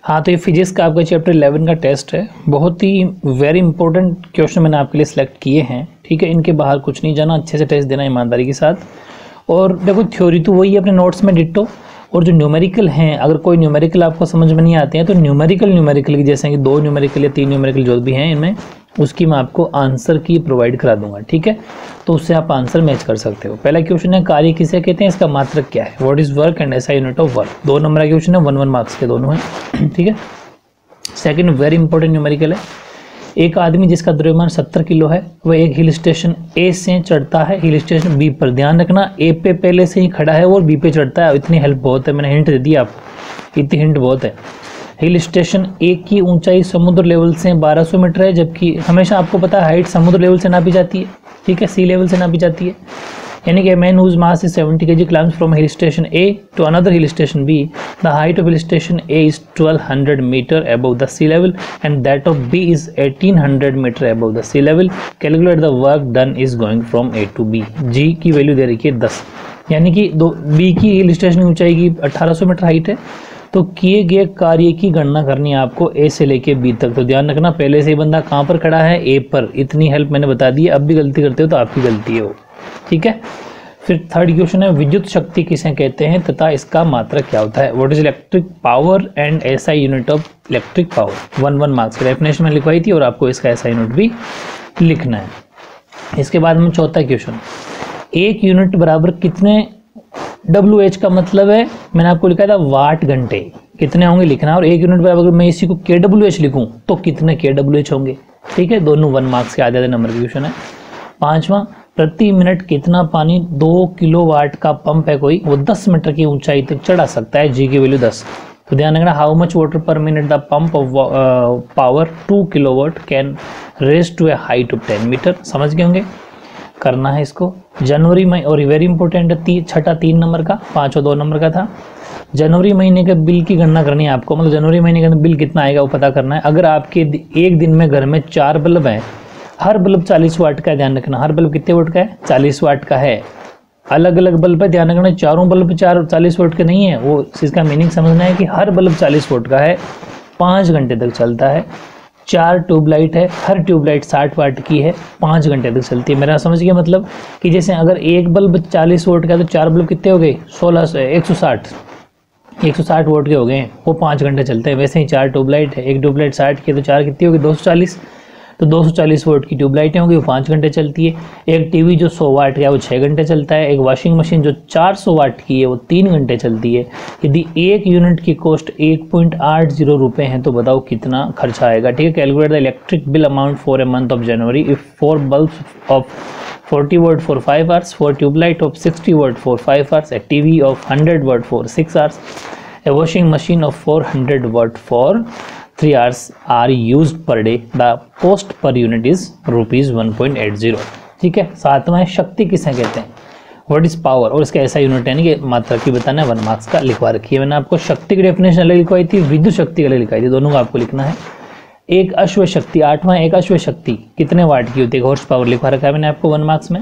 हाँ, तो ये फिजिक्स का आपका चैप्टर 11 का टेस्ट है। बहुत ही वेरी इंपॉर्टेंट क्वेश्चन मैंने आपके लिए सिलेक्ट किए हैं, ठीक है। इनके बाहर कुछ नहीं जाना, अच्छे से टेस्ट देना ईमानदारी के साथ। और देखो थ्योरी तो वही है अपने नोट्स में डिट्टो, और जो न्यूमेरिकल हैं, अगर कोई न्यूमेरिकल आपको समझ में नहीं आते हैं तो न्यूमेरिकल की जैसे कि 2 न्यूमेरिकल या 3 न्यूमेरिकल जो भी हैं इनमें, उसकी मैं आपको आंसर की प्रोवाइड करा दूंगा, ठीक है। तो उससे आप आंसर मैच कर सकते हो। पहला क्वेश्चन है कार्य किसे कहते हैं, इसका मात्रक क्या है, what is work and SI unit of work. 2 number का क्वेश्चन है, 1 मार्क्स के दोनों हैं, ठीक है। सेकंड वेरी इंपॉर्टेंट न्यूमेरिकल है, एक आदमी जिसका द्रव्यमान 70 किलो है वह एक हिल स्टेशन ए से चढ़ता है हिल स्टेशन बी पर। ध्यान रखना ए पे पहले से ही खड़ा है और बी पे चढ़ता है, इतनी हेल्प बहुत है, मैंने हिंट दे दी आपको, इतनी हिंट बहुत है। हिल स्टेशन ए की ऊंचाई समुद्र लेवल से 1200 मीटर है, जबकि हमेशा आपको पता है हाइट समुद्र लेवल से नापी जाती है, ठीक है, सी लेवल से नापी जाती है। यानी कि man whose mass is 70 kg climbs from hill station A to another hill station B. The height of hill station A is 1200 meter above the sea level and that of B is 1800 meter above the sea level. Calculate the work done is going from A to B. G की value दे रखी है 10, यानी कि B की hill station की ऊंचाई की 1800 metre height है, तो किए गए कार्य की गणना करनी है आपको ए से लेके बी तक। तो ध्यान रखना पहले से ही बंदा कहाँ पर खड़ा है, ए पर, इतनी हेल्प मैंने बता दी। अब भी गलती करते हो तो आपकी गलती है वो, ठीक है। फिर थर्ड क्वेश्चन है विद्युत शक्ति किसे कहते हैं तथा इसका मात्रक क्या होता है, what is electric power and SI unit of electric power. 1 marks की डेफिनेशन में लिखवाई थी और आपको इसका एसआई यूनिट भी लिखना है। इसके बाद में चौथा क्वेश्चन, 1 यूनिट बराबर कितने WH का मतलब है, मैंने आपको लिखा था वाट घंटे, कितने होंगे लिखना। और 1 यूनिट बराबर अगर मैं इसी को KWH लिखूं तो कितने KWH होंगे, ठीक है। दोनों 1 मार्क्स के आधे नंबर का क्वेश्चन है। 5वां, प्रति मिनट कितना पानी 2 किलोवाट का पंप है कोई, वो 10 मीटर की ऊंचाई तक चढ़ा सकता है, जी की वैल्यू 10। तो ध्यान रखना, how much water per minute the pump of power 2 kilowatt can raise to a height of 10 metre. समझ गए होंगे, करना है इसको। जनवरी में, और वेरी इंपॉर्टेंट है, छठा 3 नंबर का, 5 और 2 नंबर का था। जनवरी महीने के बिल की गणना करनी है आपको, मतलब जनवरी महीने के अंदर बिल कितना आएगा वो पता करना है। अगर आपके एक दिन में घर में 4 बल्ब हैं, हर बल्ब 40 वाट का है, ध्यान रखना, हर बल्ब कितने वाट का है, 40 वाट का है। अलग अलग बल्ब है, ध्यान रखना, चारों बल्ब 40 वाट के नहीं है, वो इसका मीनिंग समझना है कि हर बल्ब 40 वाट का है, 5 घंटे तक चलता है। 4 ट्यूबलाइट है, हर ट्यूबलाइट 60 वाट की है, 5 घंटे तक चलती है। मेरा समझ गया, मतलब कि जैसे अगर एक बल्ब 40 वाट का है तो 4 बल्ब कितने हो गए, 160 वाट के हो गए, वो 5 घंटे चलते हैं। वैसे ही 4 ट्यूबलाइट है, एक ट्यूबलाइट 60 की है तो 4 कितनी होगी, 240, तो 240 वाट की ट्यूबलाइटें होंगी, वो 5 घंटे चलती है। एक टीवी जो 100 वाट का है वो 6 घंटे चलता है। एक वॉशिंग मशीन जो 400 वाट की है वो 3 घंटे चलती है। यदि 1 यूनिट की कॉस्ट 1.80 रुपये है तो बताओ कितना खर्चा आएगा, ठीक है। Calculate the electric bill amount for a month of January if 4 bulbs of 40 watt for 5 hours, 4 tubelight of 60 watt for 5 hours, a TV of 100 watt for 6 hours, a washing machine of 400 watt for 3 hours are used per day. The cost per unit is ₹1.80, ठीक है। 7वां है शक्ति किसे कहते हैं, what is power, और इसका ऐसा यूनिट यानी कि मात्रा की बताना है, 1 मार्क्स का लिखवा रखी है मैंने आपको। शक्ति की डेफिनेशन अलग लिखवाई थी, विद्युत शक्ति अलग लिखवाई थी, दोनों को आपको लिखना है। एक अश्व शक्ति, 8वां, एक अश्व शक्ति कितने वाट की होती है, हॉर्स पावर लिखवा रखा है मैंने आपको 1 मार्क्स में,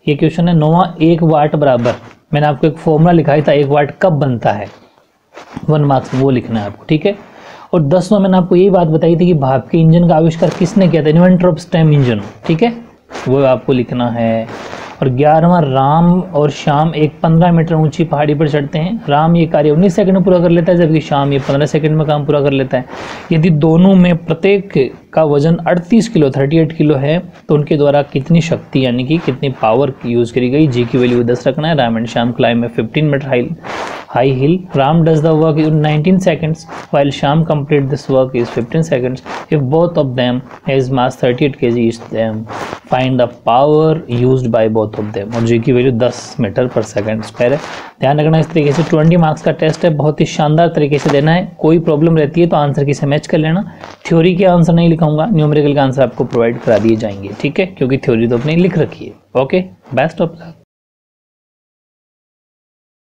ये क्वेश्चन है। 9वां, 1 वाट बराबर, मैंने आपको एक फॉर्मूला लिखाया था 1 वाट कब बनता है, 1 मार्क्स में वो लिखना है आपको, ठीक है। और 10वां मैंने आपको यही बात बताई थी कि भाप के इंजन का आविष्कार किसने किया था, इन्वेंटर ऑफ स्टेम इंजन, ठीक है, वो आपको लिखना है। और 11वां, राम और श्याम एक 15 मीटर ऊंची पहाड़ी पर चढ़ते हैं। राम ये कार्य 19 सेकंड में पूरा कर लेता है, जबकि श्याम ये 15 सेकंड में काम पूरा कर लेता है। यदि दोनों में प्रत्येक का वजन 38 किलो 38 किलो है तो उनके द्वारा कितनी शक्ति यानी कि कितनी पावर यूज करी गई, जी की वैल्यू 10 रखना है। राम एंड श्याम क्लाइम में 15 metre high hill. Ram does the work in 19 seconds while Shyam complete this work is 15 seconds. If both of them has mass 38 kg each, them find the power used by both of them. और जी की value 10 metre पर second square है। ध्यान रखना, इस तरीके से 20 marks का टेस्ट है, बहुत ही शानदार तरीके से देना है। कोई प्रॉब्लम रहती है तो आंसर की से मैच कर लेना। थ्योरी के आंसर नहीं लिखाऊंगा, न्यूमेरिकल का आंसर आपको प्रोवाइड करा दिए जाएंगे, ठीक है, क्योंकि थ्योरी तो अपनी लिख रखी है। Okay, best of luck.